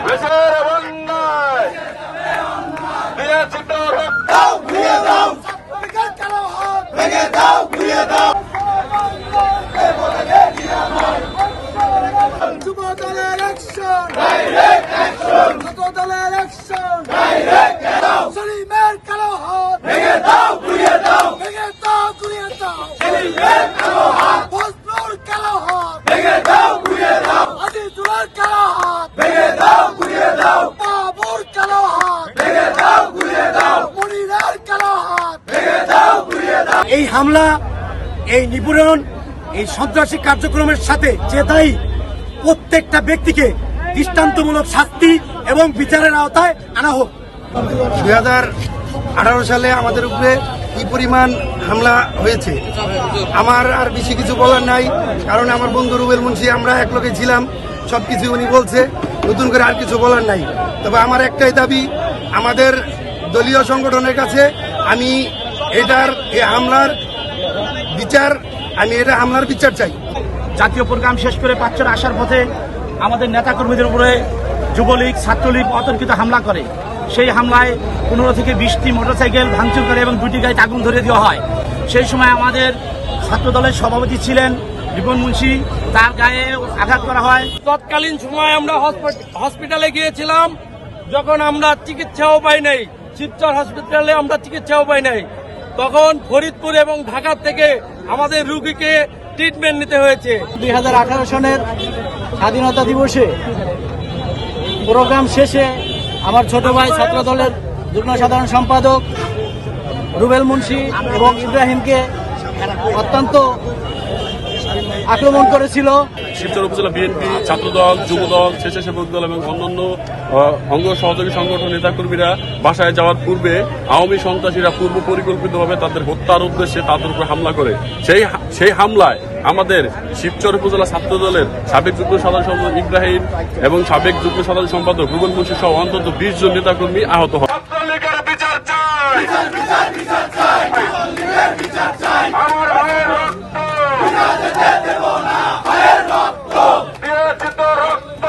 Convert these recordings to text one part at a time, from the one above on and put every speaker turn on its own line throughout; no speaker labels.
দেশের বন্যায় দিয়েছি তো রক্ত,
ঘুরিয়ে দাও, ভেঙে দাও, ঘুরিয়ে দাও।
যুব দলের অ্যাকশন, যুব দলের অ্যাকশন, সলিমের কালো হাত
ভেঙে দাও, ঘুরিয়ে দাও,
ভেঙে দাও, ঘুরিয়ে দাও,
সলিমের কালো হাত
ফজলুর কালো হাত
ভেঙে দাও, ঘুরিয়ে দাও,
আজিজুলের কালো হাত
ভেঙে দাও, ঘুরিয়ে দাও,
বাবুর কালো হাত
ভেঙে দাও, ঘুরিয়ে দাও,
মনিরের কালো হাত
ভেঙে দাও, ঘুরিয়ে দাও।
এই হামলা, এই নিপীড়ন, এই সন্ত্রাসী কার্যক্রমের সাথে যে দায়ী প্রত্যেকটা ব্যক্তিকে দৃষ্টান্তমূলক শাস্তি এবং বিচারের আওতায় আনা হোক।
2018 সালে আমাদের উপরে কি পরিমাণ হামলা হয়েছে, আমার আর বেশি কিছু বলার নাই, কারণ আমার বন্ধু রুবেল মুন্সি আমরা এক লোকে ছিলাম, সবকিছু উনি বলছে, নতুন করে আর কিছু বলার নাই। তবে আমার একটাই দাবি, আমাদের দলীয় সংগঠনের কাছে আমি এই হামলার বিচার চাই।
জাতীয় প্রোগ্রাম শেষ করে পাঁচজন আসার পথে আমাদের নেতাকর্মীদের উপরে যুবলীগ, ছাত্রলীগ অতর্কিত হামলা করে। সেই হামলায় 15 থেকে 20টি মোটরসাইকেল ভাঙচুর করে এবং 2টি গাড়িতে আগুন ধরিয়ে দেওয়া হয়। সেই সময় আমাদের ছাত্র দলের সভাপতি ছিলেন রিপন মুন্সি, তার গায়ে আঘাত করা হয়।
তৎকালীন সময় আমরা হসপিটালে গিয়েছিলাম, যখন আমরা চিকিৎসাও পাই নাই, শিবচর হসপিটালে আমরা চিকিৎসাও পাই নাই, তখন ফরিদপুর এবং ঢাকা থেকে আমাদের রোগীকে ট্রিটমেন্ট নিতে হয়েছে।
2018 সনের স্বাধীনতা দিবসে প্রোগ্রাম শেষে আমার ছোট ভাই ছাত্র দলের যুগ্ম সাধারণ সম্পাদক রুবেল মুন্সি এবং ইব্রাহিমকে অত্যন্ত আক্রমণ করেছিল।
শিবচর উপজেলা বিএনপি, ছাত্রদল, যুবদল, স্বেচ্ছাসেবক দল এবং অন্যান্য অঙ্গ সহযোগী সংগঠন নেতাকর্মীরা বাসায় যাওয়ার পূর্বে আওয়ামী সন্ত্রাসীরা পূর্ব পরিকল্পিতভাবে তাদের হত্যার উদ্দেশ্যে তাদের উপর হামলা করে। সেই হামলায় আমাদের শিবচর উপজেলা ছাত্র দলের সাবেক যুগ্ম সাধারণ সম্পাদক ইব্রাহিম এবং সাবেক যুগ্ম সাধারণ সম্পাদক রুবেল মুন্সি সহ অন্তত 20 জন নেতাকর্মী আহত হয়।
ছাত্রলীগের বিচার চাই,
বিচার চাই, বিচার চাই,
আমার ভাইয়ের রক্ত
দেব না, ভাইয়ের রক্ত,
দিয়েছি তো রক্ত,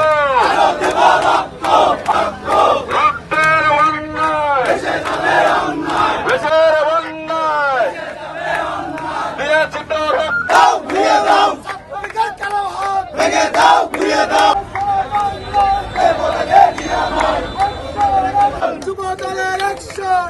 দেব রক্ত,
রক্তের বন্যায় দেশের বন্যায় দিয়েছি তো রক্ত,
ঘুরিয়ে দাও,
কালো হাত
ভেঙে দাও, ঘুরিয়ে দাও।
যুব দলের অ্যাকশন,